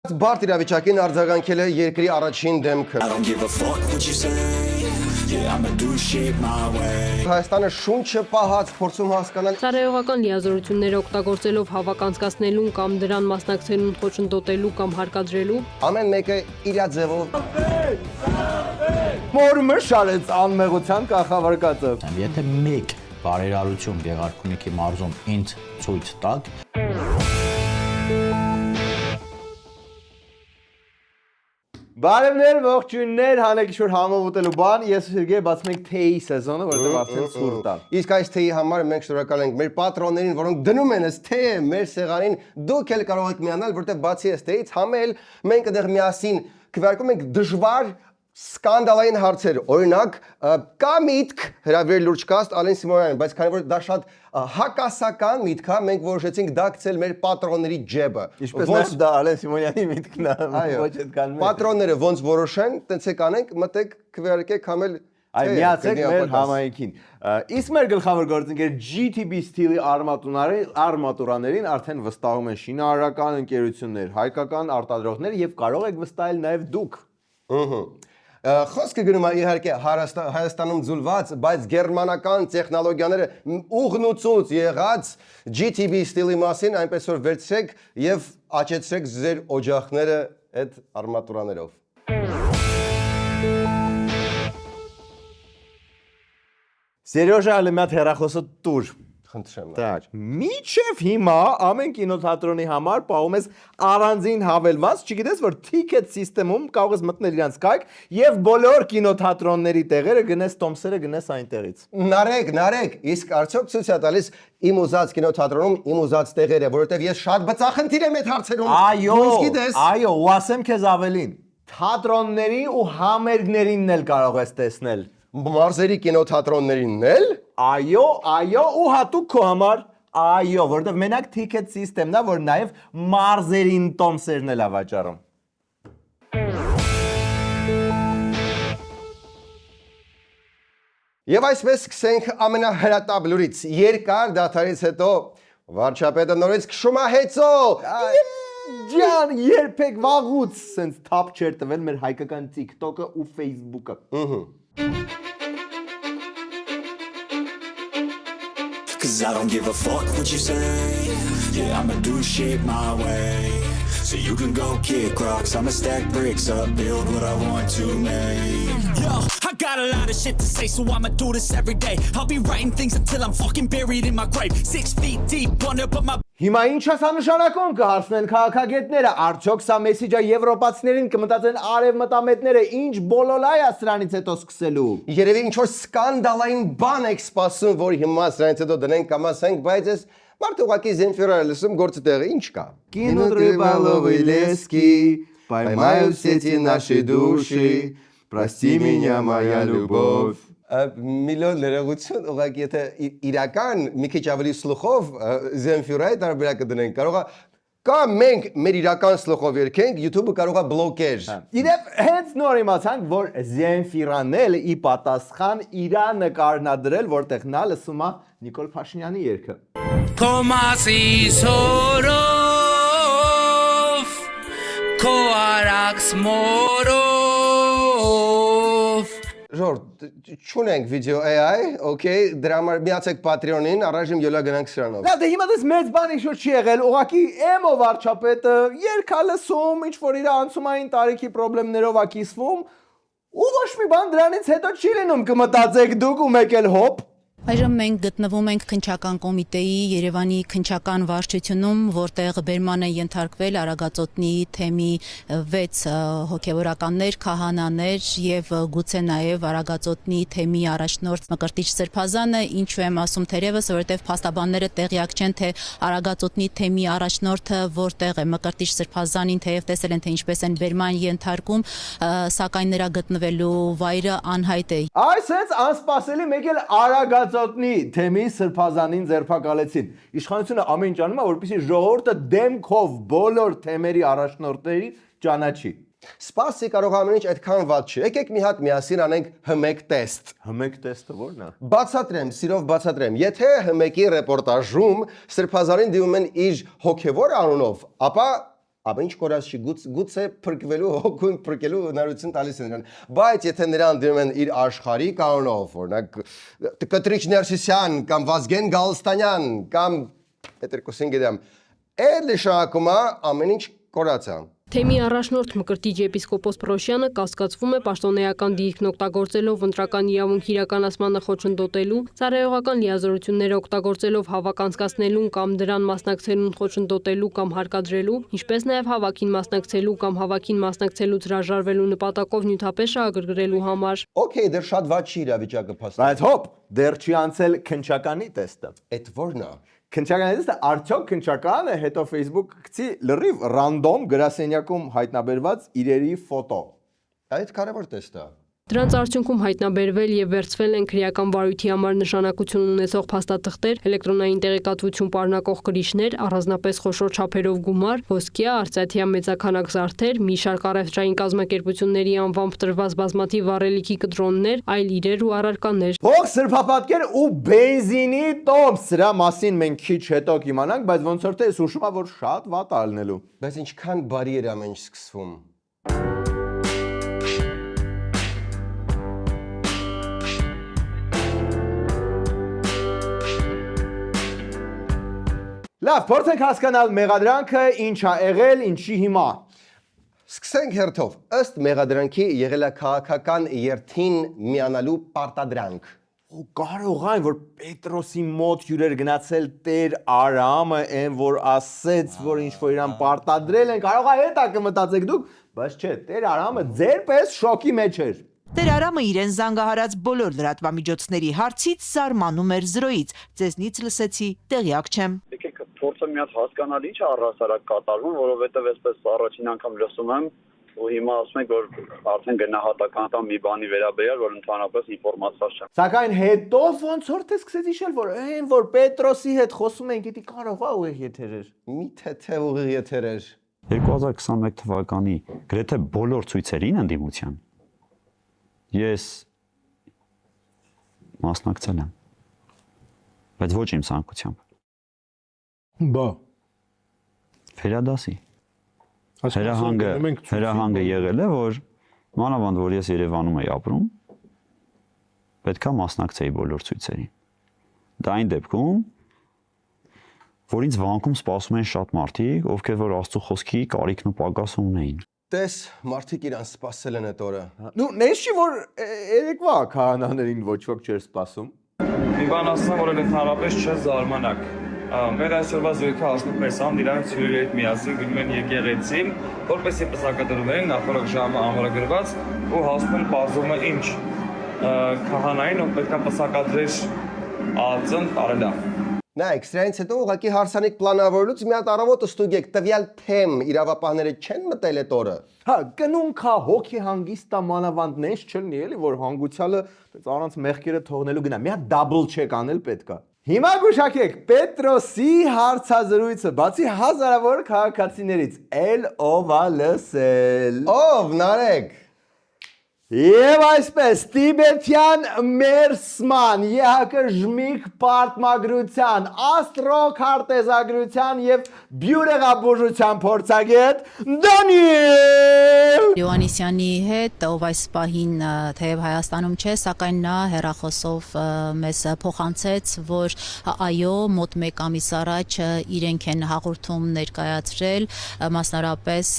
Բարդ իրավիճակին արձագանքել է երկրի առաջին դեմքը։ I don't give a fuck what you say. Yeah, I'ma do shit my way. Հայաստանը շունչը պահած փորձում հասկանալ Ծառայողական լիազորությունները օգտագործելով հավաք անցկացնելուն կամ դրան մասնակցելուն խոչընդոտելու կամ հարկադրելու ամեն մեկը իր ձևով Մորմը շարեց անմեղության կախավարկածը։ Եթե մեկ բարերարություն Գեղարքունիքի մարզում ինձ ցույց տաք, Բարևներ, ողջույններ, հանեկիշոր համով ուտելու բան, ես Սերգեյ բացում ենք թեյի սեզոնը, որտեղ արդեն ցուրտ է։ Իսկ այս թեյի համար մենք շնորհակալ ենք մեր պատրոններին, որոնք դնում են այս թեյը մեր սեղանին, դուք էլ կարող եք միանալ, որտեղ բացի այս թեյից համել մենք այդտեղ միասին քվեարկում ենք դժվար սկանդալային հարցեր, օրինակ, կա միտք հրավիրել լուրջկաստ Ալեն Սիմոնյանին, բայց քանի որ դա շատ հակասական միտք է, մենք որոշեցինք դակցել մեր պատրոնների ջեբը։ Ինչպես ոնց դա Ալեն Սիմոնյանի միտքն է, ոչ այդքան մեծ։ Պատրոնները ոնց որոշեն, տենց է կանենք, մտեք քվեարկեք համել Այ միացեք մեր համայնքին։ Իսկ մեր գլխավոր գործընկեր GTB ստիլի արմատուրաներին արդեն վստահում են շինարարական ընկերություններ, հայկական արտադրողներ եւ կարող եք վստահել նաեւ դուք։ Խոսքը գնում է իհարկե Հայաստանում ձուլված, բայց գերմանական տեխնոլոգիաները ուղնուցուց եղած GTB ստիլի մասին այնպես որ վերցրեք եւ աճեցրեք ձեր օջախները այդ արմատուրաներով։ Սերյոժա հələ մի հատ հեռախոսը տուր։ Խնդրեմ։ Так, միչև հիմա ամեն կինոթատրոնի համար պահում ես առանձին հավելված, չգիտես որ ticket system-ում կարող ես մտնել իրանց կայք եւ բոլոր կինոթատրոնների տեղերը գնես տոմսերը գնես այնտեղից։ Նարեկ, իսկ արդյոք ցույց է տալիս իմ ուզած կինոթատրոնում իմ ուզած տեղերը, որովհետեւ ես շատ բծախնդիր եմ այդ հարցերում։ Այո, ու ասեմ քեզ ավելին։ Թատրոնների ու համերգներինն էլ կարող ես տեսնել։ Մարզերի կինոթատրոններինն էլ։ Այո, ու հատուկ քո համար, այո, որովհետև մենակ ticket system-ն է, որ նաև մարզերին տոմսերն էլ է վաճառում։ Եվ այսպես սկսենք ամենահրատապ լուրից։ Երկար դադարից հետո վարչապետը նորից քշում է հեծո։ Ջան, երբեք վաղուց սենց թափ չեր տվել մեր հայկական TikTok-ը ու Facebook-ը։ Cause I don't give a fuck what you say. Yeah, I'ma do shit my way. So you can go kick rocks, I'ma stack bricks up, build what I want to make. Yo, I got a lot of shit to say, so I'ma do this every day. I'll be writing things until I'm fucking buried in my grave. 6 feet deep under, but my Հիմա ինչ է սա նշանակում կհարցնեն քաղաքագետները, արդյոք սա մեսիջը եվրոպացիներին կմտածեն արևմտամետները ինչ բոլոլայ է սրանից հետո սկսելու։ Երևի ինչ որ սկանդալային բան եք սպասում, որ հիմա սրանից հետո դնենք կամ ասենք, բայց ես մարդ ուղղակի Զենֆիրը լսում գործը տեղը ինչ կա։ Кинут рыболовы лески, поймают в сети наши души, прости меня, моя любовь. Միլիոն ներողություն, ուղղակի եթե իրական մի քիչ ավելի սլուխով Զենֆիրայի տարբերակը դնենք, կարողա կա մենք մեր իրական սլուխով երգենք, YouTube-ը կարողա բլոկեր։ Իդեպ հենց նոր իմացանք, որ Զենֆիրանն էլ ի պատասխան իրա նկարնադրել, որտեղ նա լսում է Նիկոլ Փաշինյանի երգը։ Կոմասի սորով, քո արաքս մորով Ժորդ, չունենք վիդեո AI, okay, դրա համար միացեք Patreon-ին, առայժմ յոլա գնանք սրանով։ Դե հիմա դες մեծ բան ինչ որ չի եղել, ուղղակի էմո վարչապետը երգա լսում, ինչ որ իր անցումային տարիքի խնդիրներով ա կիսվում, ու ոչ մի բան դրանից հետո չի լինում, կմտածեք դուք ու մեկ էլ հոպ։ Այժմ մենք գտնվում ենք քննչական կոմիտեի Երևանի քննչական վարչությունում, որտեղ բերման են ենթարկվել Արագածոտնի թեմի 6 հոգևորականներ, քահանաներ եւ գուցե նաեւ Արագածոտնի թեմի առաջնորդ Մկրտիչ Սրբազանը, ինչու եմ ասում թերևս, որովհետեւ փաստաբանները տեղյակ չեն, թե Արագածոտնի թեմի առաջնորդը որտեղ է Մկրտիչ Սրբազանին, թեև տեսել են թե ինչպես են բերման ենթարկում, սակայն նրա գտնվելու վայրը անհայտ է։ Այսպես անսպասելի մեկ էլ Արագածոտնի թեմի Սրբազանին ձերբակալեցին։ Իշխանությունը ամեն ինչ անում է, որպեսզի ժողովուրդը դեմքով բոլոր թեմերի առաջնորդների ճանաչի։ Սպասի կարող ամեն ինչ այդքան վատ չի։ Եկեք մի հատ միասին անենք հմեկ տեստ։ Հմեկ տեստը ո՞րն է։ Բացատրեմ, սիրով բացատրեմ։ Եթե հմեկի ռեպորտաժում Սրբազանին դիմում են իր հոգևոր անունով, ապա Ամեն ինչ կորած չի, գուցե փրկվելու հոգուն փրկելու հնարություն տալիս են նրան, բայց եթե նրան դնում են իր աշխարհի կանոնով, օրինակ Կտրիչ Ներսիսյան կամ Վազգեն Գալստանյան կամ Պետրկոսին գիտեմ, այդ նշանակում է ամեն ինչ կորած է։ Թեմի առաջնորդ Մկրտիչ եպիսկոպոս Պրոշյանը կասկածվում է պաշտոնեական դիրքն օգտագործելով ընտրական իրավունք իրականացմանը խոչընդոտելու, ծառայողական լիազորությունները օգտագործելով հավաք անցկացնելուն կամ դրան մասնակցելուն խոչընդոտելու կամ հարկադրելու, ինչպես նաև հավաքին մասնակցելու կամ հավաքին մասնակցելուց հրաժարվելու նպատակով նյութապես շահագրգռելու համար։ Okay, դեռ շատ վատ չի իրավիճակը փաստորեն։ Բայց հոп, դեռ չի անցել քնչականի տեստը։ Այդ ո՞րն է։ Քնչականի տեստը արդյոք քնչականը հետո Facebook գցի լրիվ ռանդոմ գրասենյակում հայտնաբերված իրերի ֆոտո։ Այդ կարևոր տեստ է։ Դրանց արդյունքում հայտնաբերվել եւ վերցվել են քրեական վարույթի համար նշանակություն ունեցող փաստաթղթեր, էլեկտրոնային տեղեկատվություն պարունակող կրիչներ, առանձնապես խոշոր չափերով գումար, ոսկյա, արծաթյա մեծաքանակ զարդեր, մի շարք առևտրային կազմակերպությունների անվամբ տրված բազմաթիվ վառելիքի կտրոններ, այլ իրեր ու առարկաներ։ Փող սրբապատկեր ու բենզինի տոմս, սրա մասին մենք քիչ հետո կիմանանք, բայց ոնց որ թե հուշում է, որ շատ վատ ալնելու։ Բայց ինչքան բարի էր ամեն ինչ սկսվում։ Լավ, փորձենք հասկանալ մեղադրանքը ինչ է եղել, ինչի հիմա։ Սկսենք հերթով։ Ըստ մեղադրանքի եղել է քաղաքական երթին միանալու պարտադրանք։ Ու կարող այն, որ Պետրոսի մոտ հյուրեր գնացել Տեր Արամը, այն որ ասեց, որ ինչ որ իրան պարտադրել են, կարող է հետա կմտածեք դուք, բայց չէ, Տեր Արամը ձեր պես շոկի մեջ էր։ Տեր Արամը իրեն զանգահարած բոլոր լրատվամիջոցների հարցից զարմանում էր զրոյից։ Ձեզնից լսեցի, տեղյակ չեմ։ Եկեք փորձը մի հատ հասկանալ ինչ է առհասարակ կատարվում, որովհետև այսպես առաջին անգամ լսում եմ ու հիմա ասում եք, որ արդեն գնահատական տամ մի բանի վերաբերյալ, որ ընդհանրապես ինֆորմացիա չեմ։ Սակայն հետո ոնց որ թե սկսեց հիշել, որ այն որ Պետրոսի հետ խոսում են, գիտի կարող է ուղիղ եթեր էր։ Մի թեթև ուղիղ եթեր էր։ 2021 թվականի գրեթե բոլոր ցույցերին ընդդիմության ես մասնակցել եմ, բայց ոչ իմ ցանկությամբ։ Բա Ֆերադասի հրահանգը եղել է, որ մանավանդ որ ես Երևանում եի ապրում, պետքա մասնակցեի բոլոր ցույցերին։ Դա այն դեպքում, որ ինձ վանքում սպասում են շատ մարդիկ, ովքեր որ Աստծո խոսքի կարիքն ու պակասը ունեին։ Տես, մարդիկ իրան սպասել են այդ օրը։ Նու նես չի որ երեկվա քահանաներին ոչ ոք չէր սպասում։ Մի բան ասեմ, որ ընդհանրապես չէ զարմանակ։ Մեր այսօրվա զույգը հասնում մեր սամ իրանք հյուրերի հետ միասին գնում են եկեղեցին, որպեսզի պսակադրվեն նախորդ ժամը ամրագրված ու հասնում են բազում է ինչ քահանային, ով պետք է պսակադրեր ածն տարելա։ Նայեք, սրանից հետո ուղղակի հարսանիք պլանավորելուց մի հատ առավոտ ստուգեք, տվյալ թեմ իրավապահները չեն մտել այդ օրը։ Հա, կնունքա հոգի հանգիստա մանավանդնես չլինի էլի, որ հանգուցյալը առանց մեղքերը թողնելու գնա։ Մի հատ դաբլ չեք անել պետքա։ Հիմա գուշակեք, Պետրոսի հարցազրույցը, բացի հազարավոր քաղաքացիներից, ով է լսել։ Ով, Նարեկ։ Եվ այսպես, Տիբետյան Մերսման, ԵՀԿ ժմիկ պարտմագրության, աստրոքարտեզագրության և բյուրեղաբուժության փորձագետ Դանիել Յոաննիսյանի հետ, ով այս պահին թեև Հայաստանում չէ, սակայն նա հեռախոսով մեզ փոխանցեց, որ այո, մոտ 1 ամիս առաջ իրենք են հաղորդում ներկայացրել, մասնարապես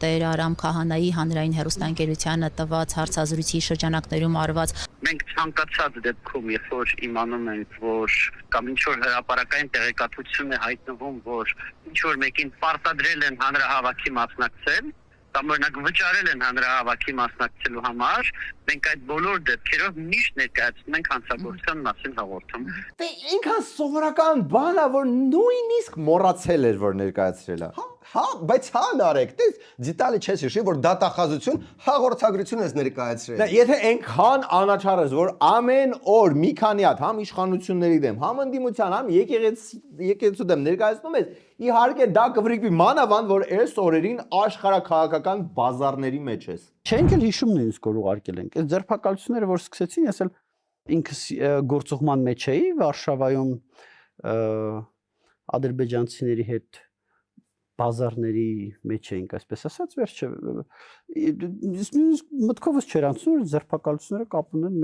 Տեր Արամ Քահանայի հանրային հեռուստաընկերությանը տված հարցազրույցի շրջանակներում արված։ Մենք ցանկացած դեպքում, երբ որ իմանում ենք, որ կամ ինչ-որ հրապարակային տեղեկատվություն է հայտնվում, որ ինչ-որ մեկին պարտադրել են հանրահավաքի մասնակցել, կամ օրինակ վճարել են հանրահավաքի մասնակցելու համար, մենք այդ բոլոր դեպքերով միշտ ներկայացնում ենք հանցագործության մասին հաղորդում։ Դե ինքան սովորական բան է, որ նույնիսկ մոռացել էր, որ ներկայացրել է։ Հա, բայց հա Նարեկ, դες դիտալի չես հիշի, որ դատախազություն հաղորդագրություն ես ներկայացրել։ Եթե այնքան անաչառ ես, որ ամեն օր մի քանի հատ համ իշխանությունների դեմ, համ ընդդիմության, համ եկեղեցու դեմ ներկայացնում ես, իհարկե դա կվրիգվի մանավանդ, որ այս օրերին աշխարհաքաղաքական բազարների մեջ ես։ Չենք էլ հիշում նույնիսկ որ ուղարկել ենք։ Այս ձերբակալությունները որ սկսեցին, ես էլ ինքս գործուղման մեջ էի Վարշավայում ադրբեջանցիների հետ բազարների մեջ էինք, այսպես ասած, վերջը մտքովս չեր անցնում, որ ձերբակալությունները կապ ունեն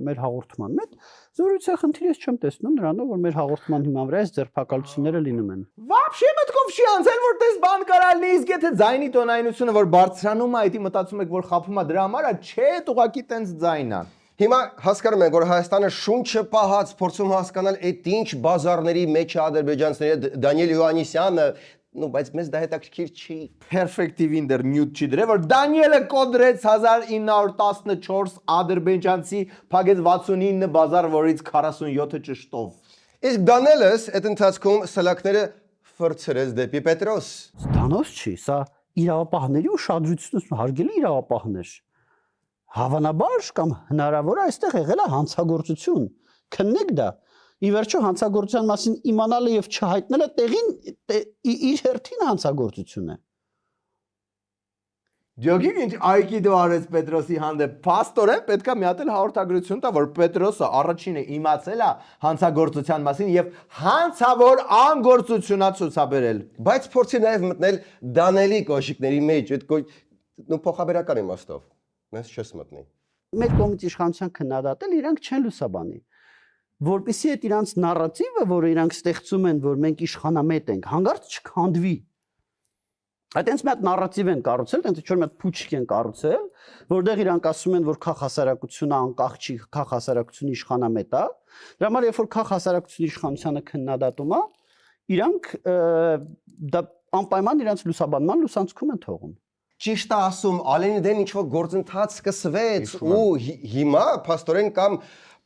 մեր հաղորդման հետ։ Զորույցի խնդիր ես չեմ տեսնում նրանով, որ մեր հաղորդման հիման վրա այս ձերբակալությունները լինում են։ Вообще մտքով չի անցել, որ տես բան կարալ լինի, իսկ եթե ձայնի տոնայնությունը որ բարձրանում է, այդի մտածում եք, որ խափում է դրա համար, չէ, ուղղակի տենց ձայն է։ Հիմա հասկանում ենք, որ Հայաստանը շունչը պահած փորձում հասկանալ այդ ինչ բազարների մեջ է ադրբեջանցիները Դանիել Հովհաննիսյանը, բայց մեզ դա հետաքրքիր չի։ Perspective-ին դեռ նյութ չի դրել, որ Դանիելը կոդրեց 1914 ադրբեջանցի փակեց 69 բազար, որից 47-ը ճշտով։ Իսկ Դանիելս այդ ընթացքում սլակները ֆրցրեց դեպի Պետրոս։ Ստանոց չի, սա իրավապահների ուշադրությունը հարգելի իրավապահներ։ Հավանաբար կամ հնարավոր է այստեղ եղել է հանցագործություն։ Քննեք դա։ Ի վերջո հանցագործության մասին իմանալը եւ չհայտնելը տեղին իր հերթին հանցագործություն է։ Դյոգին ինչ այկիդո արեց Պետրոսի հանդեպ, փաստորեն պետքա մի հատ էլ հաղորդագրություն տա, որ Պետրոսը առաջինը իմացել է հանցագործության մասին եւ հանցավոր անգործությունա ցուցաբերել։ Բայց փորձի նաեւ մտնել Դանիելի կոշիկների մեջ, այդ փոխաբերական իմաստով։ Մեզ չես մտնի։ Մեր կողմից իշխանության քննադատել իրանք չեն լուսաբանի, որպեսզի այդ իրանց նարատիվը, որը իրանք ստեղծում են, որ մենք իշխանամետ ենք, հանգարց չքանդվի։ Այդտենց մի հատ նարատիվ են կառուցել, տենց ինչ-որ մի հատ փուչիկ են կառուցել, որտեղ իրանք ասում են, որ քաղաքասարակությունը անկախ չի, քաղաքասարակությունը իշխանամետ է։ Դրա համար երբ որ քաղաքասարակությունը իշխանությանը քննադատում է, իրանք դա անպայման իրանց լուսաբանման լուսանցքում են թողում։ Ճիշտ է ասում, Ալենի դեն ինչ-որ գործընթաց սկսվեց ու հիմա փաստորեն կամ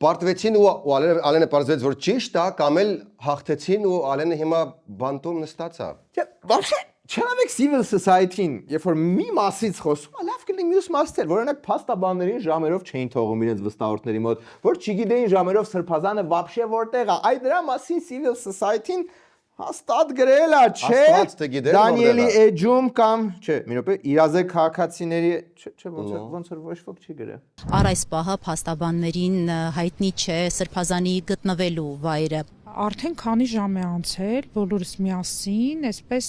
պարտվեցին ու Ալենը պարզվեց, որ ճիշտ է, կամ էլ հաղթեցին ու Ալենը հիմա բանտում նստած է։ Вообще չնայեք civil society-ին, երբ որ մի մասից խոսում, լավ կլինի մյուս մասեր, որ օրինակ փաստաբաններին ժամերով չէին թողում իրենց վստահորդների մոտ, որ չգիտեին ժամերով սրբազանը вообще որտեղ է։ Այդ դրա մասին civil society-ին հաստատ գրել է, չէ։ Դանիելի էջում կամ, չէ, մի րոպե, իրազեկ քաղաքացիների, չէ, ոնց որ ոչ ոք չի գրել։ Առ այս պահը փաստաբաններին հայտնի չէ սրբազանի գտնվելու վայրը։ Արդեն քանի ժամ է անցել, բոլորս միասին, այսպես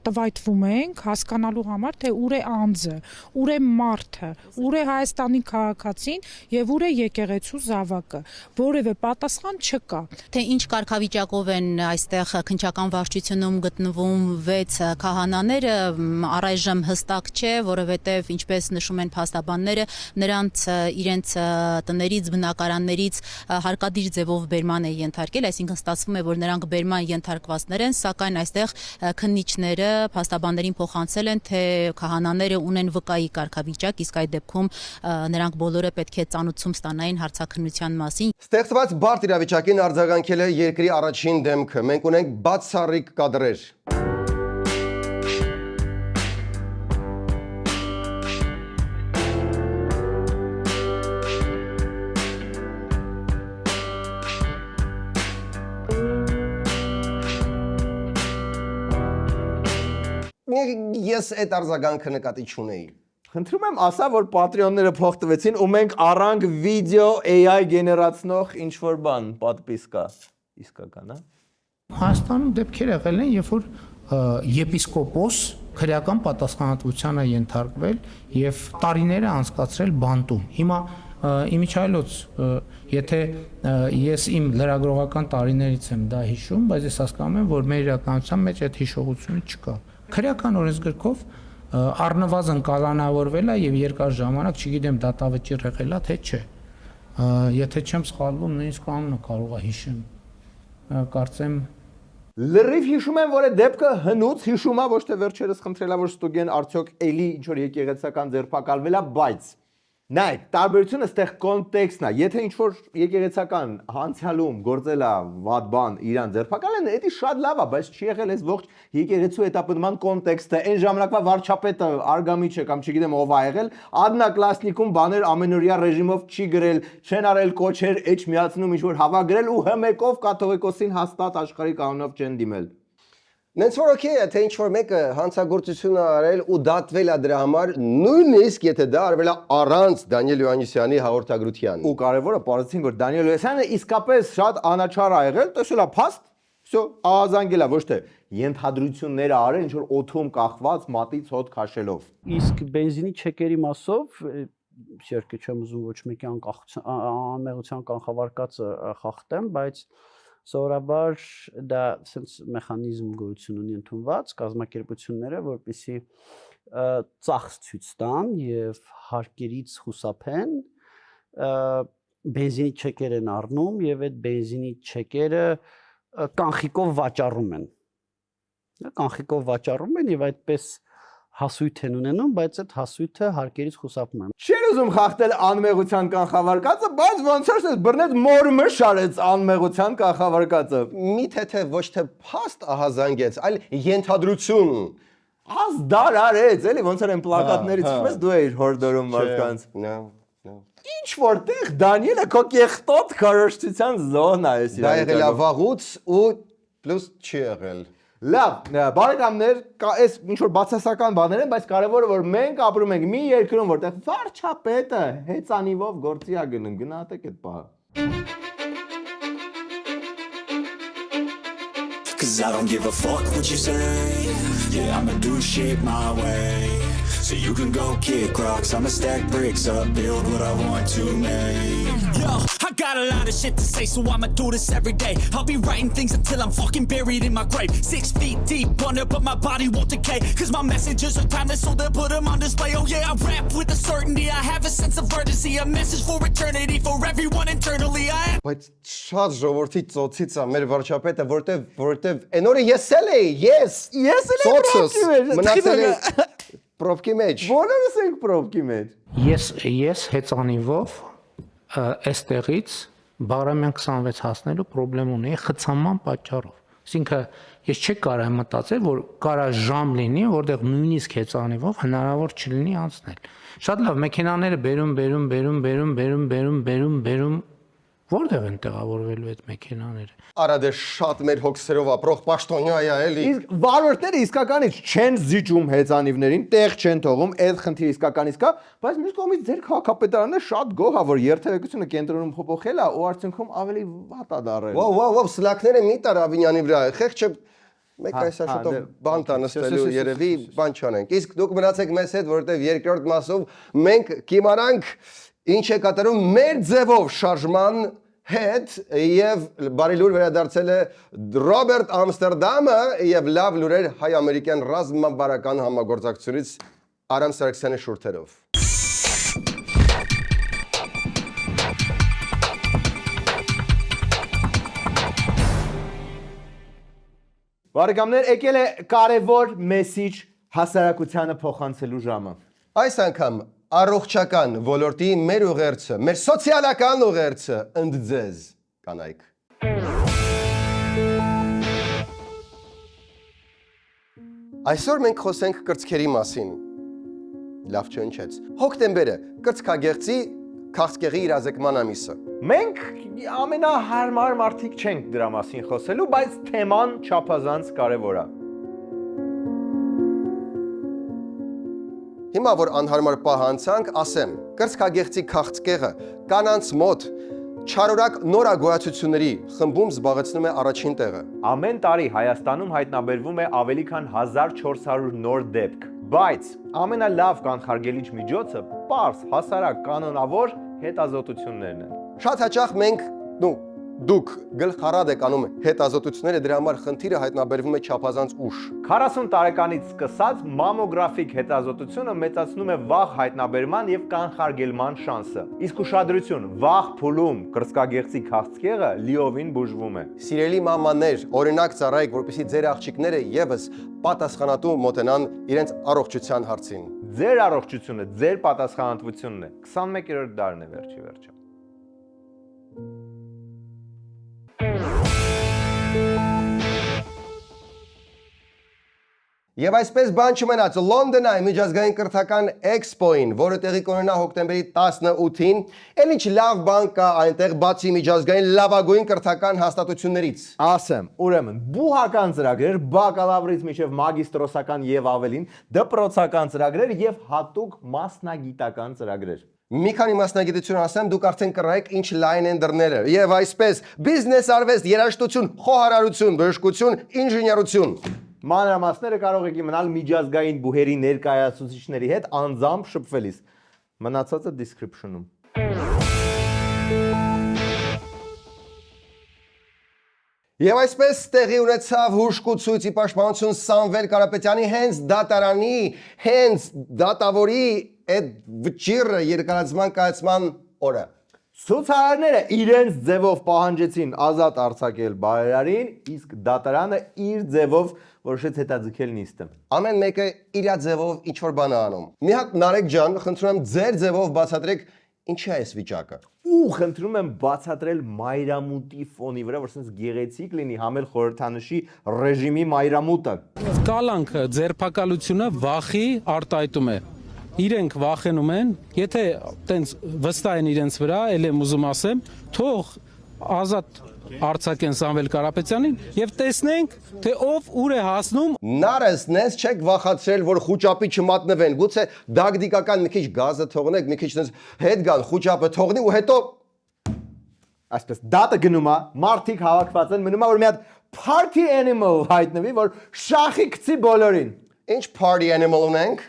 տվայտվում ենք հասկանալու համար, թե ուր է անձը, ուր է մարդը, ուր է Հայաստանի քաղաքացին եւ ուր է եկեղեցու զավակը, որևէ պատասխան չկա։ Թե ինչ կարգավիճակով են այստեղ քննչական վարչությունում գտնվում 6 քահանաները, առայժմ հստակ չէ, որովհետեւ ինչպես նշում են փաստաբանները, նրանց իրենց տներից, բնակարաններից հարկադիր ձևով բերման է ենթարկել, այսինքն ստացվում է, որ նրանք բերման ենթարկվածներ են, սակայն այստեղ քննիչները փաստաբաններին փոխանցել են, թե քահանաները ունեն վկայի կարգավիճակ, իսկ այդ դեպքում նրանք բոլորը պետք է ծանուցում ստանային հարցաքննության մասին։ Ստեղծված բարդ իրավիճակին արձագանքել է երկրի առաջին դեմքը։ Մենք ունենք բացառիկ կադրեր։ Ես այդ արձագանքը նկատի չունեի։ Խնդրում եմ ասա, որ Patreon-ները փող տվեցին ու մենք առանք վիդեո AI գեներացնող ինչ-որ բան, պատպիսկա։ Իսկական, հա։ Հայաստանում դեպքեր եղել են, երբ որ եպիսկոպոս քրեական պատասխանատվության է ենթարկվել եւ տարիներ է անցկացրել բանտում։ Հիմա իմիջայլոց, եթե ես իմ լրագրողական տարիներից եմ դա հիշում, բայց ես հասկանում եմ, որ մեր իրականության մեջ այդ հիշողությունը չկա։ Քրեական օրենսգրքով առնվազն կալանավորվել է եւ երկար ժամանակ, չգիտեմ, դատավճիռ եղել է թե չէ։ Եթե չեմ սխալվում, նույնիսկ անունը կարող է հիշեմ։ Կարծեմ Լրիվ հիշում եմ, որ այդ դեպքը հնուց հիշում է, ոչ թե վերջերս խնդրելա, որ ստուգեն արդյոք էլի ինչ որ եկեղեցական ձերբակալվել է, բայց նայ, տարբերությունը ստեղ կոնտեքստն է։ Եթե ինչ որ եկեղեցական հանցյալում գործել է վատ բան, իրան ձերբակալեն, դա շատ լավ է, բայց չի եղել այս ողջ եկեղեցու հետապնդման կոնտեքստը, այն ժամանակվա վարչապետը Արգամիչը կամ չգիտեմ ով է եղել, Ադնակլասնիկում բաներ ամենօրյա ռեժիմով չի գրել, չեն արել կոչեր, էջ միացնում ինչ որ հավա գրել ու հմեկով կաթողիկոսին հաստատ աշխարհի կանոնով չեն դիմել։ Նենց որ օքեյ է, թե ինչ-որ մեկը հանցագործություն է արել ու դատվել է դրա համար, նույնիսկ եթե դա արվել է առանց Դանիել Հովհաննիսյանի հաղորդագրության։ Ու կարևորը պարզեցին, որ Դանիել Հովհաննիսյանը իսկապես շատ անաչառ է եղել, տեսել է փաստ, всё, ահազանգել է, ոչ թե ենթադրությունները արել, ինչ որ օթում կախված մատից հոտ քաշելով։ Իսկ բենզինի չեկերի մասով երկը չեմ ուզում ոչ մեկի անմեղության կանխավարկածը խախտեմ, բայց սովորաբար դա sense մեխանիզմ գոյություն ունի ընդունված կազմակերպությունները, որպեսզի ծախս ցույց տան եւ հարկերից խուսափեն բենզինի չեկեր են առնում եւ այդ բենզինի չեկերը կանխիկով վաճառում են։ Կանխիկով վաճառում են եւ այդպես հասույթ են ունենում, բայց այդ հասույթը հարկերից խուսափում է։ Չեր ուզում խախտել անմեղության կանխավարկածը, բայց ոնց որ ես բռնեց մորմը շարեց անմեղության կանխավարկածը։ Միթե թե ոչ թե փաստ ահազանգեց, այլ ենթադրություն։ Աս դար արեց, էլի ոնց որ այն պլակատներից չես դու էիր հորդորում մարդկանց։ No. Ինչ որտեղ Դանիելը քո կեղտոտ քարոշչության զոնա է Դա եղել է վաղուց ու պլյուս չի եղել։ Լավ, բարեկամներ, այս ինչ որ բացասական բաներ են, բայց կարևորը որ մենք ապրում ենք մի երկրում, որտեղ վարչապետը հեծանիվով գործի է գնում, գնահատեք այդ բանը։ Cause I don't give a fuck what you say. Yeah, I'ma do shit my way. So you can go kick rocks, I'ma stack bricks up, build what I want to make. Yo, I got a lot of shit to say, so I'ma do this every day. I'll be writing things until I'm fucking buried in my grave. 6 feet deep under, but my body won't decay. Cause my messages are timeless, so they'll put them on display. Oh yeah, I rap with a certainty, I have a sense of urgency. A message for eternity, for everyone internally. Բայց շատ ժողովրդի ծոցից է մեր վարչապետը, որտեվ այն օրը ես էլ մնացել եմ պրոբկի մեջ։ Բոլորս ենք պրոբկի մեջ։ Ես հեծանիվով այստեղից Բաղրամյան 26 հասնելու խնդրեմ ունեի խցանման պատճառով։ Այսինքն ես չեք կարող մտածել, որ կարա ժամ լինի, որտեղ նույնիսկ հեծանիվով հնարավոր չլինի անցնել։ Շատ լավ մեքենաները բերում Որտեղ են տեղավորվելու այդ մեքենաները։ Արա դե շատ մեր հոգսերով ապրող պաշտոնյա է էլի։ Իսկ վարորդները իսկականից չեն զիջում հեծանիվներին, տեղ չեն թողում, այդ խնդիրը իսկականից կա, բայց մյուս կողմից ձեր քաղաքապետարանը շատ գոհ է, որ երթևեկությունը կենտրոնում փոփոխել է ու արդյունքում ավելի վատ է դարել։ Ոու, սլակները մի տար Ավինյանի վրա, խեղճը մեկ այսա շուտով բան տա նստելու երևի բան չանենք։ Իսկ դուք մնացեք մեզ հետ, որովհետև երկրորդ մասով մենք կիմանանք ինչ է կատարում մեր ձևով շարժման հետ եւ բարի լուր վերադարձել է Ռոբերտ Ամստերդամը եւ լավ լուրեր հայ-ամերիկյան ռազմավարական համագործակցությունից Արամ Սարգսյանի շուրթերով։ Բարեկամներ, եկել է կարևոր մեսիջ հասարակությանը փոխանցելու ժամը։ Այս անգամ առողջական ոլորտի մեր ուղերձը, մեր սոցիալական ուղերձը ընդձեզ կանայք։ Այսօր մենք խոսենք կրծքերի մասին։ Լավ չընչեց։ Հոկտեմբերը կրծքագեղձի քաղցկեղի իրազեկման ամիսը։ Մենք ամենահարմար մարդիկ չենք դրա մասին խոսելու, բայց թեման չափազանց կարևոր է։ Հիմա որ անհարմար պահ անցանք, ասեմ, կրծքագեղձի քաղցկեղը կանանց մոտ չարորակ նորագոյացությունների խմբում զբաղեցնում է առաջին տեղը։ Ամեն տարի Հայաստանում հայտնաբերվում է ավելի քան 1400 նոր դեպք, բայց ամենալավ կանխարգելիչ միջոցը պարզ, հասարակ, կանոնավոր հետազոտություններն են։ Շատ հաճախ մենք, դուք գլխարად եք անում հետազոտությունները, դրա համար խնդիրը հայտնաբերվում է չափազանց ուշ։ 40 տարեկանից սկսած մամոգրաֆիկ հետազոտությունը մեծացնում է վաղ հայտնաբերման եւ կանխարգելման շանսը։ Իսկ ուշադրություն, վաղ փուլում կրծքագեղձի քաղցկեղը լիովին բուժվում է։ Սիրելի մամաներ, օրինակ ծառայեք, որպեսզի ձեր աղջիկները եւս պատասխանատու մոտենան իրենց առողջության հարցին։ Ձեր առողջությունը, ձեր պատասխանատվությունն է։ 21-րդ դարն է վերջի։ Եվ այսպես բան չմնաց Լոնդոնի միջազգային կրթական էքսպոին, որը տեղի կունենա հոկտեմբերի 18-ին, էլ ինչ լավ բան կա այնտեղ բացի միջազգային լավագույն կրթական հաստատություններից։ Ասեմ, ուրեմն, բուհական ծրագրեր, բակալավրից մինչև մագիստրոսական եւ ավելին, դպրոցական ծրագրեր եւ հատուկ մասնագիտական ծրագրեր։ Մի քանի մասնագիտություն ասեմ, դուք արդեն կռայք ինչ լայն են դռները։ Եվ այսպես բիզնես, արվեստ, երաժշտություն, խոհարարություն, բժշկություն, ինժեներություն։ Մանրամասները կարող եք իմանալ միջազգային բուհերի ներկայացուցիչների հետ անձամբ շփվելիս։ Մնացածը description-ում։ Եվ այսպես տեղի ունեցավ հուշկուցույցի պաշտպանություն Սամվել Կարապետյանի հենց դատարանի, հենց դատավորի այդ վճիռը երկարացման կայացման օրը։ Ցուցարարները իրենց ձևով պահանջեցին ազատ արձակել բարերարին, իսկ դատարանը իր ձևով որոշեց հետաձգել նիստը։ Ամեն մեկը իր ձևով ինչ որ բան է անում։ Մի հատ Նարեկ ջան, խնդրում եմ ձեր ձևով բացատրեք ինչի է այս վիճակը։ Ու խնդրում եմ բացատրել մայրամուտի ֆոնի վրա, որ sense գեղեցիկ լինի համել խորհրդանշի ռեժիմի մայրամուտը։ Կալանքը, ձերբակալությունը վախի արտահայտում է։ Իրենք վախենում են, եթե տենց վստահ են իրենց վրա, ել եմ ուզում ասեմ, թող ազատ արձակեն Սամվել Կարապետյանին եւ տեսնենք, թե ով ուր է հասնում։ Նարս նես չեք վախացրել, որ խոճապի չմատնվեն։ Գուցե դագդիկական մի քիչ գազը թողնեք, մի քիչ նես հետ գան, խոճապը թողնի ու հետո այսպես դատը գնում է, մարդիկ հավաքված են, մնում է որ մի հատ party animal հայտնվի, որ շախի գցի բոլորին։ Ինչ party animal ունենք։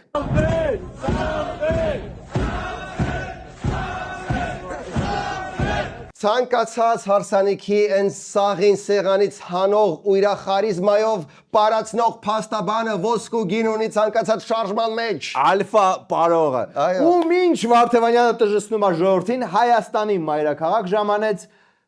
Ցանկացած հարսանիքի այն սաղին սեղանից հանող ու իր խարիզմայով պարացնող փաստաբանը ոսկու գին ունի ցանկացած շարժման մեջ։ Ալֆա պարողը։ Ու ինչ Վարդևանյանը տժժցնում է ժողովրդին, Հայաստանի մայրաքաղաք ժամանեց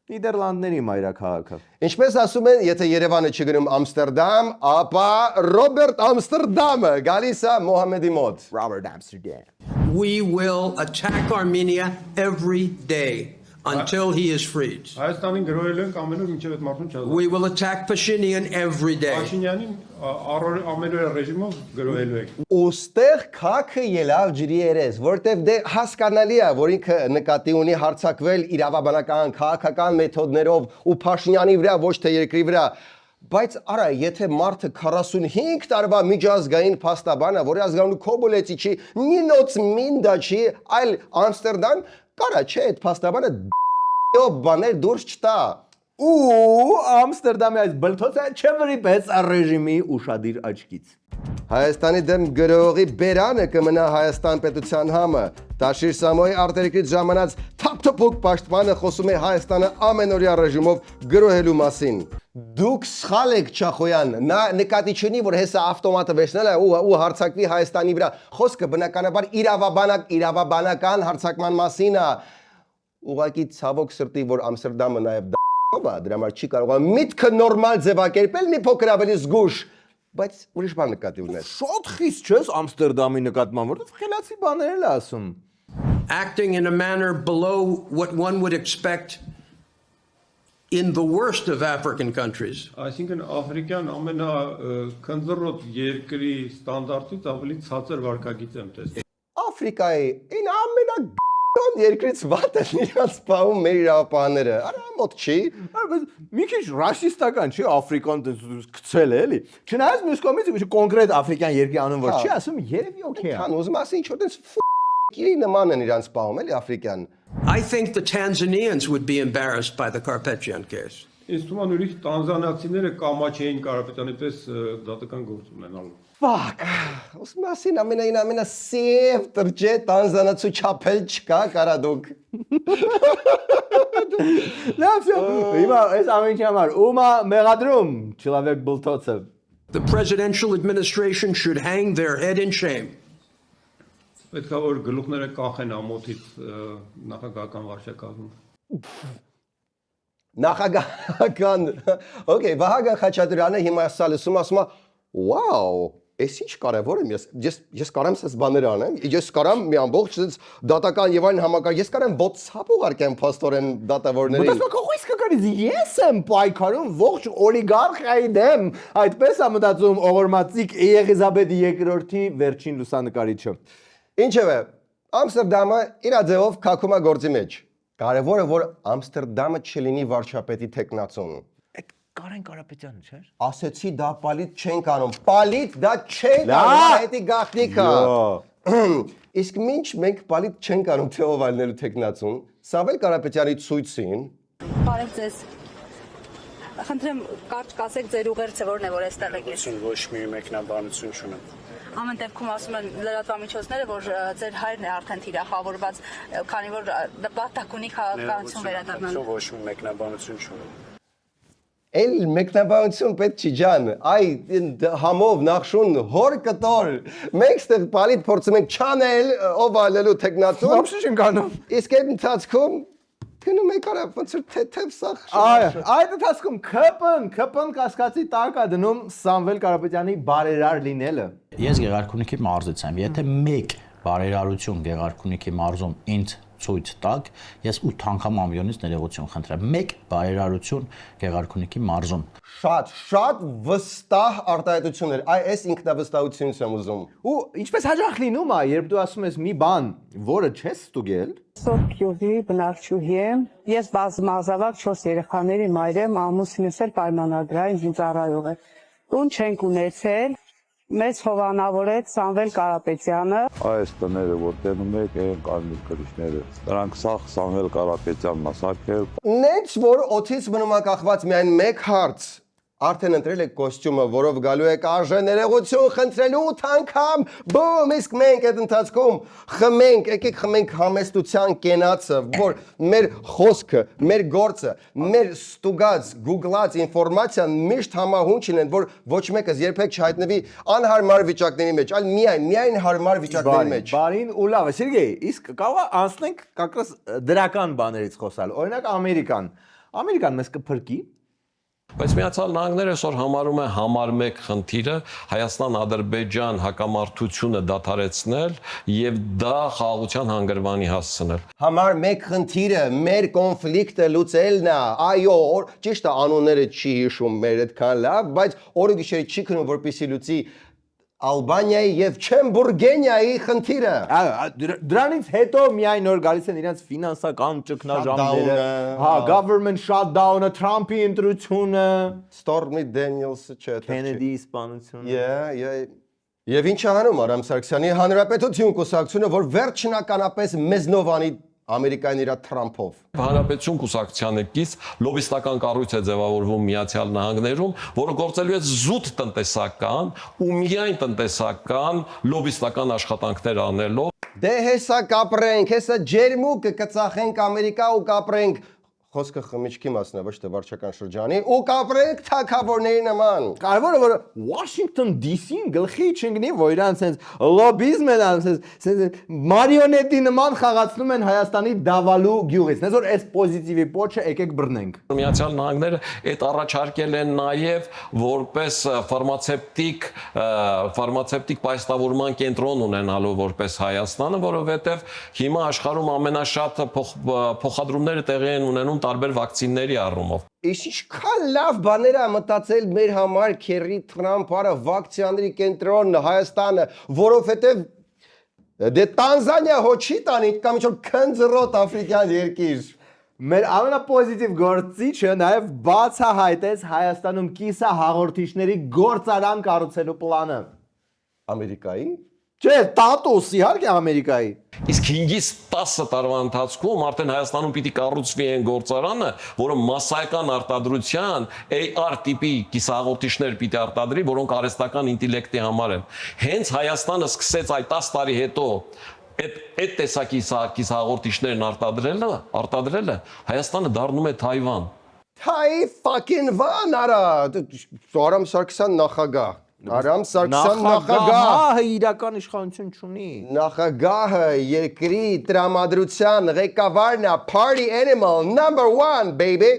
Նիդերլանդների մայրաքաղաքը։ Ինչպես ասում են, եթե Երևանը չգնում Ամստերդամ, ապա Ռոբերտ Ամստերդամը գալիս է Մոհամեդի մոտ։ Robert Amsterdam. We will attack Armenia every day until he is freed. Հայաստանին գրոհել ենք ամեն օր մինչև այդ մարդուն չազատ։ We will attack Pashinyan every day. Փաշինյանին ամեն օր ռեժիմով գրոհելու ենք։ Ոստեղ քաքը ելավ ջրի երես, որտեվ դե հասկանալի է, որ ինքը նկատի ունի հարցակվել իրավաբանական, քաղաքական մեթոդներով ու Փաշինյանի վրա, ոչ թե երկրի վրա։ Բայց արա, եթե մարդը 45 տարվա միջազգային փաստաբան է, որի ազգանունը Կոբոլեցի չի, նինոց մինդա չի, այլ Ամստերդամ, կարա չէ, այդ փաստաբանը բաներ դուրս չտա։ Ու Ամստերդամի այս բլթոցը չվրիպեց ռեժիմի ուշադիր աչքից։ Հայաստանի դեմ գրողի բերանը կմնա Հայաստան պետության համը։ Տաշիր Սամոյի արտերկրից ժամանած թափթփուկ պաշտպանը խոսում է Հայաստանը ամենօրյա ռեժիմով գրոհելու մասին։ Դուք սխալ եք Չախոյան, նա նկատի չունի, որ հեսա ավտոմատը վերցնել է ու հարցակվի Հայաստանի վրա։ Խոսքը բնականաբար իրավաբանական հարցակման մասին է։ Ուղղակի ցավոք սրտի, որ Ամստերդամը նաև դա դրա համար չի կարող միտքը նորմալ ձևակերպել մի փոքր ավելի զգուշ, բայց ուրիշ բան նկատի ունես։ Շատ խիստ չես Ամստերդամի նկատմամբ, որովհետև խելացի բաներ էլ ասում։ Acting in a manner below what one would expect in the worst of African countries. Այսինքն Աֆրիկյան ամենաքնձռոտ երկրի ստանդարտից ավելի ցածր վարկագիծ եմ տեսել։ Աֆրիկայի այն երկրից վատ են իրանց պահում մեր իրավապահները, արա մոտ չի։ Մի քիչ ռասիստական չի Աֆրիկան գցել է, էլի։ Չնայած մյուս կողմից մի կոնկրետ աֆրիկյան երկրի անուն որ չի ասում, երևի օքեյ է։ Քան ուզում ասի ինչ որ տես կիրի նման են իրանց պահում, էլի աֆրիկյան։ I think the Tanzanians would be embarrassed by the Karapetyan case. Ինձ թվում է ուրիշ տանզանիացիները կամա չէին Կարապետյանի պես դատական գործ ունենալու։ Fuck. Ոսմ ասին ամենասև տրճե տանզանացու չապել չկա կարադուկ։ Լավ, հիմա այս ամենի համար ումա մեղադրում չլավեք բլթոցը։ The presidential administration should hang their head in shame. Պետք է որ գլուխները կախեն ամոթից նախագահական վարչակազմում։ Նախագահական։ Okay, Վահագն Խաչատրյանը հիմա ասում է, «Wow, ես ինչ կարևոր եմ ես կարամ սես բաներ անեմ, ես կարամ մի ամբողջ դատական եւ այն համակարգ, ես կարամ WhatsApp ուղարկեմ փաստորեն դատավորներին»։ Բայց քո իսկ կարից ես եմ պայքարում ողջ օլիգարխիայի դեմ, այդպես է մտածում Օղորմածիկ Եղիզաբեթ II-ի վերջին լուսանկարիչը։ Ինչևէ, Ամստերդամը իր ձևով քակում է գործի մեջ։ Կարևորը որ Ամստերդամը չլինի վարչապետի տեխնացուն։ Կարեն Կարապետյանը, չէ՞։ Ասեցի դա պալիտ չենք անում։ Պալիտ դա չենք անում, հետի գաղտնիքա։ Իսկ ինչ մենք պալիտ չենք անում թե ով ալնելու տեխնացուն, Սամվել Կարապետյանի ցույցին։ Բարև ձեզ։ Խնդրեմ կարճ կասեք ձեր ուղերձը որն է որ այստեղ եք։ Ոչ մի մեկնաբանություն չունեմ։ Ամեն դեպքում ասում են լրատվամիջոցները, որ ձեր հայրն է արդեն թիրախավորված, քանի որ նպատակ ունի քաղաքականություն վերադառնալու։ Ոչ մի մեկնաբանություն չունեմ։ Էլ մեկնաբանություն պետք չի ջան, այ համով նախշուն հոր կտոր, մենք ստեղ պալիտ փորձում ենք չանել ով ալելու տեխնացուն։ Ոобще չեն կանում։ Իսկ այդ ընթացքում գնում եք արա ոնց որ թեթև սախ։ Այդ ընթացքում ԿՊ-ն կասկածի տակ է դնում Սամվել Կարապետյանի բարերար լինելը։ Ես Գեղարքունիքի մարզից եմ, եթե մեկ բարերարություն Գեղարքունիքի մարզում ինձ ցույց տակ, ես 8 անգամ ամյոնից ներողություն խնդրեմ։ Մեկ բարերարություն Գեղարքունիքի մարզում։ Շատ վստահ արտահայտություններ, այս ինքնավստահությունից եմ ուզում։ Ու ինչպես հաջող լինում է, երբ դու ասում ես մի բան, որը չես ստուգել։ Սոփյուղի բնակչուհի եմ։ Ես բազմազավակ 4 երեխաների մայր եմ, ամուսինս էլ պայմանագրային զինծառայող է։ Տուն չենք ունեցել։ Մեծ հովանավորեց Սամվել Կարապետյանը։ Այս տները, որ տենում եք, այն կարմիր կրիչները, դրանք սաղ Սամվել Կարապետյանն է սարքել։ Նենց որ օթից մնում է կախված միայն մեկ հարց։ Արդեն ընտրել եք կոստյումը, որով գալու եք արժե ներողություն խնդրելու 8 անգամ, բում, իսկ մենք այդ ընթացքում խմենք, եկեք խմենք համեստության կենացը, որ մեր խոսքը, մեր գործը, մեր ստուգած, գուգլած ինֆորմացիան միշտ համահունչ լինեն, որ ոչ մեկս երբեք չհայտնվի անհարմար վիճակների մեջ, այլ միայն հարմար վիճակների մեջ։ Բարին ու լավ է, Սերգեյ, իսկ կարող է անցնենք կակրս դրական բաներից խոսալ։ Օրինակ Ամերիկան մեզ կփրկի։ Բայց Միացյալ Նահանգները այսօր համարում է համար 1 խնդիրը Հայաստան-Ադրբեջան հակամարտությունը դադարեցնել եւ դա խաղաղության հանգրվանի հասցնել։ Համար 1 խնդիրը մեր կոնֆլիկտը լուծելն է։ Այո, ճիշտ է, անունները չի հիշում մեր այդքան լավ, բայց օրը գիշերը չի քնում որպեսի լուծի Ալբանիայի եւ Չեմբուրգենիայի խնդիրը։ Դրանից հետո միայն նոր գալիս են իրենց ֆինանսական ճգնաժամերը, government shutdown-ը, Թրամփի ընտրությունը, Stormy Daniels-ը, չէ, Kennedy-ի սպանությունը։ Եվ ինչ անում Արամ Սարգսյանի Հանրապետություն կուսակցությունը, որ վերջնականապես մեզնով անի Ամերիկային իր Թրամփով։ Հանրապետություն կուսակցությանը կից լոբիստական կառույց է ձևավորվում Միացյալ Նահանգներում, որը գործելու է զուտ տնտեսական ու միայն տնտեսական լոբիստական աշխատանքներ անելով։ Դե հեսա կապրենք, հեսա ջերմուկը կծախենք Ամերիկա ու կապրենք խոսքը խմիչքի մասն է, ոչ թե վարչական շրջանի, ու կապրենք թագավորների նման։ Կարևորը որ Washington DC-ին գլխի չընկնի, որ իրանց sense լոբիզմ են անում, sense մարիոնետի նման խաղացնում են Հայաստանի դավալու գյուղից։ Նես որ այս պոզիտիվի փոչը եկեք բռնենք։ Միացյալ Նահանգները այդ առաջարկել են նաև որպես ֆարմացևտիկ պայստավորման կենտրոն ունենալու որպես Հայաստանը, որովհետև հիմա աշխարհում ամենաշատ փոխադրումները տեղի են ունենում տարբեր վակցինների առումով։ Իսկ ինչքան լավ բաներ է մտածել մեր համար Քերի Թրամփը վակցիաների կենտրոնը Հայաստանը, որովհետև դե Տանզանիա հոչի տանի կամ ինչ-որ քնձռոտ աֆրիկյան երկիր։ Մեր ամենապոզիտիվ գործիչը նաև բացահայտեց Հայաստանում կիսահաղորդիչների գործարան կառուցելու պլանը։ Ամերիկայի։ Չէ, տատուս իհարկե Ամերիկայի։ Իսկ 5-ից 10 տարվա ընթացքում արդեն Հայաստանում պիտի կառուցվի այն գործարանը, որը մասսայական արտադրության AR տիպի կիսահաղորդիչներ պիտի արտադրի, որոնք արհեստական ինտելեկտի համար են։ Հենց Հայաստանը սկսեց այդ 10 տարի հետո այդ տեսակի կիսահաղորդիչներն արտադրելը Հայաստանը դառնում է Թայվան։ Թայ fucking վան արա, Արամ Սարգսյան նախագահ։ Արամ Սարգսյան նախագահը իրական իշխանություն չունի։ Նախագահը երկրի տրամադրության ղեկավարն է, party animal number 1 baby։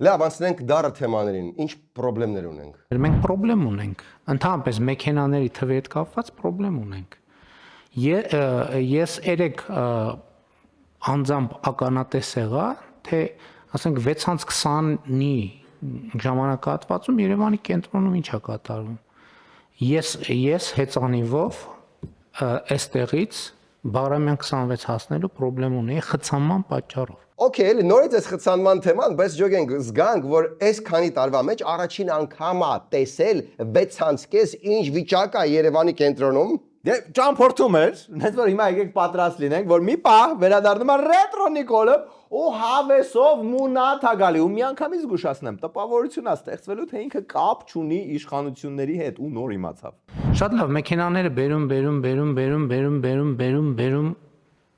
Լավ, անցնենք դառը թեմաներին։ Ինչ խնդիրներ ունենք։ Մենք խնդրեմ ունենք։ Ընդհանրապես մեքենաների թվի հետ կապված խնդրեմ ունենք։ Ես երեք անձամբ ականատես եղա, թե ասենք 6:20-ի ժամանակահատվածում Երևանի կենտրոնում ինչ է կատարվում։ Ես հեծանիվով այստեղից Բաղրամյան 26 հասնելու խնդրեմ ունեի խցանման պատճառով։ Okay, էլի նորից այս խցանման թեման, բայց ջոգենք զգանք, որ այս քանի տարվա մեջ առաջին անգամ է տեսել 6:30 ինչ վիճակ է Երևանի կենտրոնում։ Դե ճամփորդում էր, հենց որ հիմա եկեք պատրաստ լինենք, որ մի պահ վերադառնում է ռետրո Նիկոլը ու հավեսով մունաթ ա գալի ու միանգամից զգուշացնեմ տպավորություն ա ստեղծվելու թե ինքը կապ չունի իշխանությունների հետ ու նոր իմացավ Շատ լավ, մեքենաները բերում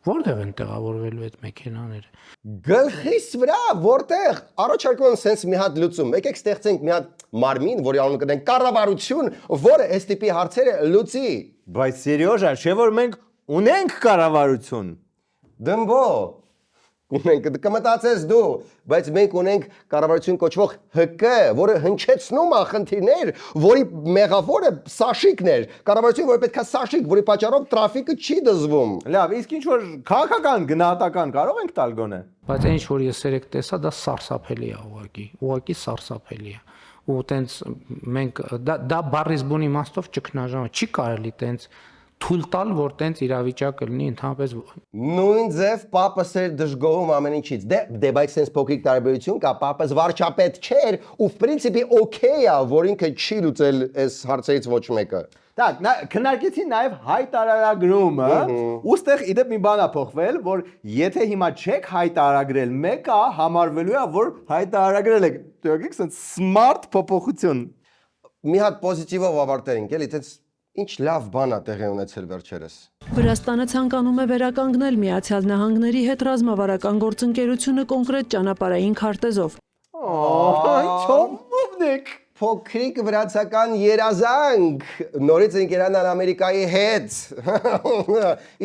Որտեղ են տեղավորվելու այդ մեքենաները Գլխիս վրա որտեղ առաջարկում եմ sense մի հատ լուծում եկեք ստեղծենք մի հատ մարմին որի անունը կդենք կառավարություն որը այս տիպի հարցերը լուծի Բայց Սերյոժա չէ որ մենք ունենք կառավարություն Դմբո Ունենք կմտածես դու, բայց մենք ունենք կառավարություն կոչվող ՀԿ, որը հնչեցնում է խնդիրներ, որի մեղավորը Սաշիկն էր։ Կառավարություն, որը պետքա Սաշիկ, որի պատճառով տրաֆիկը չի դզվում։ Լավ, իսկ ինչ որ քաղաքական գնահատական կարող ենք տալ գոնե։ Բայց այն ինչ որ ես երեք տեսա, դա սարսափելի է ուղղակի սարսափելի է։ Ու տենց մենք դա բառից բուն իմաստով ճգնաժամը չի կարելի տենց թույլ տալ, որ տենց իրավիճակը լինի ընդհանրապես Նույն ձև պապս էր դժգոհում ամեն ինչից։ Դե բայց sense փոքրիկ տարբերություն կա, պապս վարչապետ չէր ու в принципе օքեյ է, որ ինքը չի լուծել այս հարցերից ոչ մեկը։ Так, քննարկեցին նաև հայտարարագրումը, ուստեղ իդեպ մի բան է փոխվել, որ եթե հիմա չեք հայտարարագրել, մեկը համարվելու է, որ հայտարարագրել եք։ Դուք եք sense smart փոփոխություն։ Մի հատ պոզիտիվով ավարտենք, էլի, այդպես Ինչ լավ բան է տեղի ունեցել վերջերս։ Վրաստանը ցանկանում է վերականգնել Միացյալ Նահանգների հետ ռազմավարական գործընկերությունը կոնկրետ ճանապարհային քարտեզով։ Չոմովնիկ փոքրիկ վրացական երազանք նորից ընկերանալ Ամերիկայի հետ։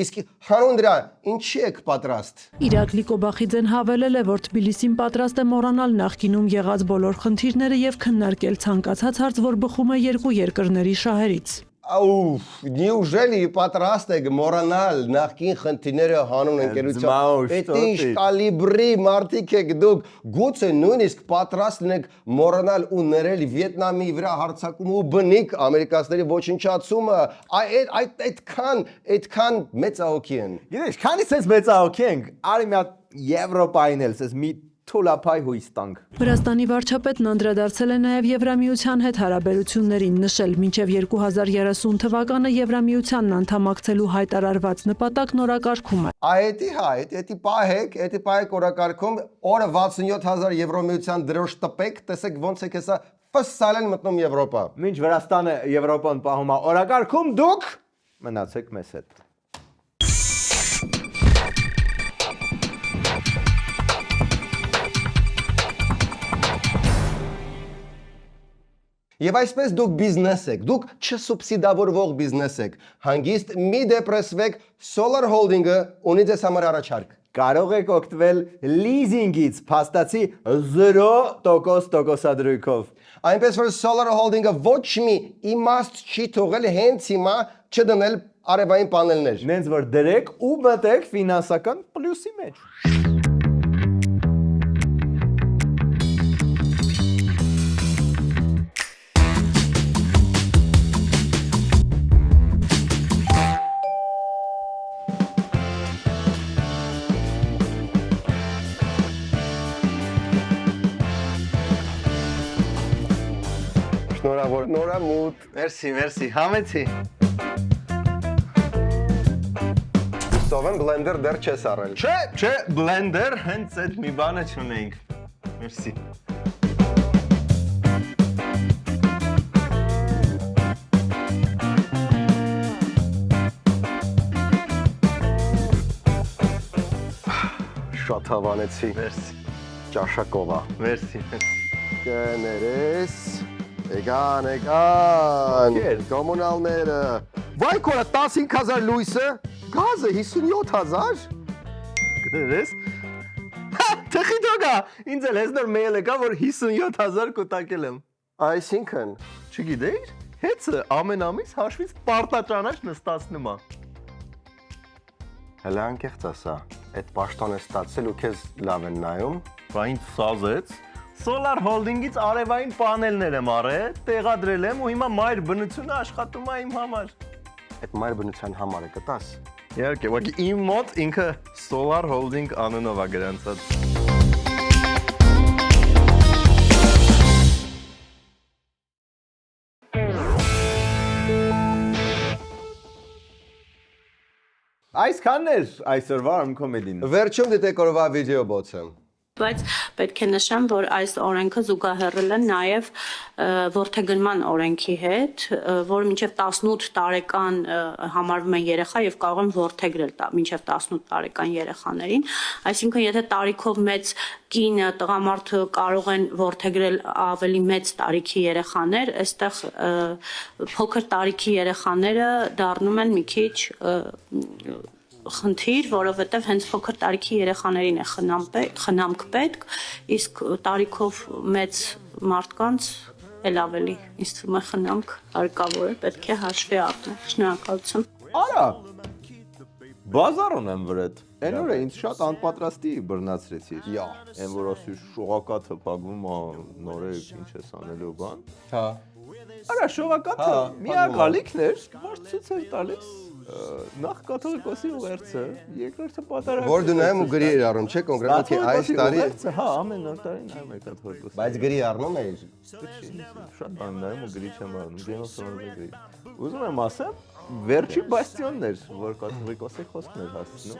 Իսկ հանուն դրա ինչի եք պատրաստ։ Իրակլի Կոբախիձեն հավելել է, որ Թբիլիսին պատրաստ է մոռանալ նախկինում եղած բոլոր խնդիրները եւ քննարկել ցանկացած հարց, որ բխում է երկու երկրների շահերից։ Ауф, неужели պատրաստ եք մոռանալ նախկին խնդիրները հանուն ընկերության։ Այդ ինչ կալիբրի մարդիկ եք դուք, գուցե նույնիսկ պատրաստ եք մոռանալ ու ներել Վիետնամի վրա հարձակումը ու բնիկ ամերիկացիների ոչնչացումը, այդքան մեծահոգի են։ Գիտես, քանի sense մեծահոգի ենք, արի մի հատ Եվրոպային էլ, sense մի Թոլափայ հույս տանք։ Վրաստանի վարչապետն անդրադարձել է նաև Եվրամիության հետ հարաբերություններին, նշել մինչև 2030 թվականը Եվրամիությանն անդամակցելու հայտարարված նպատակ նորակարգում է։ Էդի պահեք օրակարգում օրը 67000 Եվրամիության դրոշ տպեք, տեսեք ոնց է հեսա ֆսալ են մտնում Եվրոպա։ Մինչ Վրաստանը Եվրոպան պահում է օրակարգում, դուք մնացեք մեզ հետ։ Եվ այսպես դուք բիզնես եք, դուք չսուբսիդավորվող բիզնես եք, հանգիստ մի դեպրեսվեք Solar Holding-ը ունի ձեզ համար առաջարկ։ Կարող եք օգտվել լիզինգից, փաստացի 0% տոկոսադրույքով։ Այնպես որ Solar Holding-ը ոչ մի իմաստ չի թողել հենց հիմա չդնել արևային պանելներ։ Նենց որ դրեք ու մտեք ֆինանսական պլյուսի մեջ։ Նորամուտ։ Մերսի, համեցի։ Հուսով եմ բլենդեր դեռ չես առել։ Չէ, բլենդեր հենց այդ մի բանը չունեինք։ Մերսի։ Շատ հավանեցի։ Մերսի։ Ճաշակով է։ Մերսի։ Կներես։ Էգան, կոմունալները։ Վայ կորա 15000 լույսը, գազը 57000։ Կներես։ Թխի դոգա, ինձ էլ հեսնոր մեյլ եկա, որ 57000 կուտակել եմ։ Այսինքն, չգիտեիր, հեցը ամեն ամիս հաշվից պարտաճանաչ նստացնում է։ Հələ անկեղծ ասա, այդ պաշտոն է ստացել ու քեզ լավ են նայում։ Բա ինձ սազեց։ Solar Holding-ից արևային պանելներ եմ առել, տեղադրել եմ ու հիմա մայր բնությունը աշխատում է իմ համար։ Այդ մայր բնության համար է կտաս։ Իհարկե, ուղղակի իմ մոտ ինքը Solar Holding անունով է գրանցած։ Այսքանն էր այսօրվա Arm Comedy-ն։ Վերջում դիտեք օրվա վիդեո բոցը։ Բայց պետք է նշեմ, որ այս օրենքը զուգահեռել են նաև որդեգրման օրենքի հետ, որը մինչև 18 տարեկան համարվում է երեխա եւ կարող են որդեգրել մինչև 18 տարեկան երեխաներին, այսինքն եթե տարիքով մեծ կինը, տղամարդը կարող են որդեգրել ավելի մեծ տարիքի երեխաներ, այստեղ փոքր տարիքի երեխաները դառնում են մի քիչ խնդիր, որովհետև հենց փոքր տարիքի երեխաներին է խնամք պետք, իսկ տարիքով մեծ մարդկանց էլ ավելի ինձ թվում է խնամք հարկավոր է, պետք է հաշվի առնել։ Շնորհակալություն։ Արա։ Բազար ունեմ վրդ։ Այն օրը ինձ շատ անպատրաստի բռնացրեցիր։ Յա։ Այն որ ասի շողակաթը փակվում է, նորեկ ինչ ես անելու բան։ Հա։ Արա շողակաթը միակ ալիքն էր, որ ցույց էր տալիս նախ կաթողիկոսի ուղերձը, երկրորդը պատարագը։ Որ դու նայում ու գրի էր առնում, չէ՞ կոնկրետ, թե այս տարի։ Հա, ամեն օր տարի նայում եմ կաթողիկոսի։ Բայց գրի առնում ես։ Շատ բան նայում ու գրի չեմ առնում, գենոսորոզի գրի։ Ուզում եմ ասեմ, վերջի բաստիոնն էր, որ կաթողիկոսի խոսքն էր հասցնում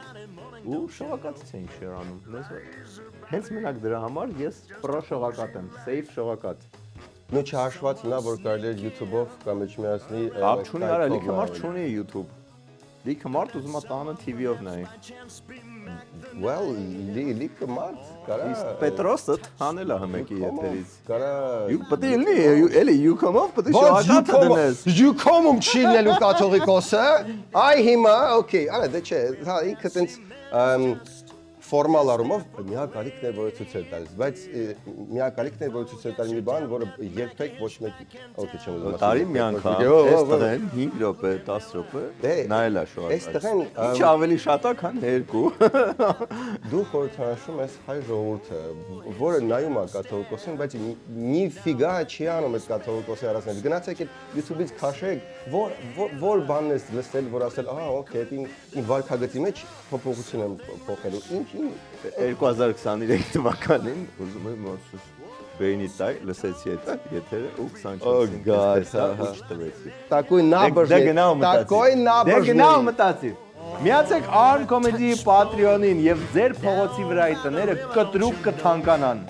ու շողակաթից էին շերանում։ Հենց մենակ դրա համար ես պրո շողակաթ եմ, safe շողակաթ։ Նու չհաշված նա որ կարելի է YouTube-ով կամ իջմիածնի Ափ չունի, արա լիքը մարդ չունի YouTube։ Լիքը մարդ ուզում է տանը TV-ով նայի։ Well, լիքը մարդ կարա Իսկ Պետրոսը հանել է հմեկի եթերից։ Կարա Պետք է լինի, էլի YouTube-ով պետք է շողակաթը դնես։ YouTube-ում չի լինելու կաթողիկոսը։ Այ հիմա, okay, արա դե չէ, հա ինքը տենց ֆորմալ առումով միակ ալիքն է որ ցույց է տալիս, բայց միակ ալիքն է որ ցույց է տալիս մի բան, որը երբեք ոչ մեկի, օքեյ չեմ ուզում ասել։ Տարի մի անգամ, այստեղեն 5 րոպե, 10 րոպե նայել է շոու։ Այստեղեն ինչ ավելի շատ է, քան 2։ Դու խորհրդանշում ես հայ ժողովուրդը, որը նայում է կաթողիկոսին, բայց մի ֆիգա չի անում այդ կաթողիկոսի առանցքից։ Գնացեք այդ YouTube-ից քաշեք, որ բանն ես լսել, որ ասել, ահա, օքեյ, իմ վարքագծի մեջ փոփոխություն եմ փոխելու։ Ինչ 2023 թվականին ուզում եմ ասես բեյնի տայ լսեցի այդ եթերը ու 24 չտվեցի։ Տակոյ նաբրժ մտածի։ Միացեք Arm Comedy Patreon-ին եւ ձեր փողոցի վրայի տները կտրուկ կթանկանան։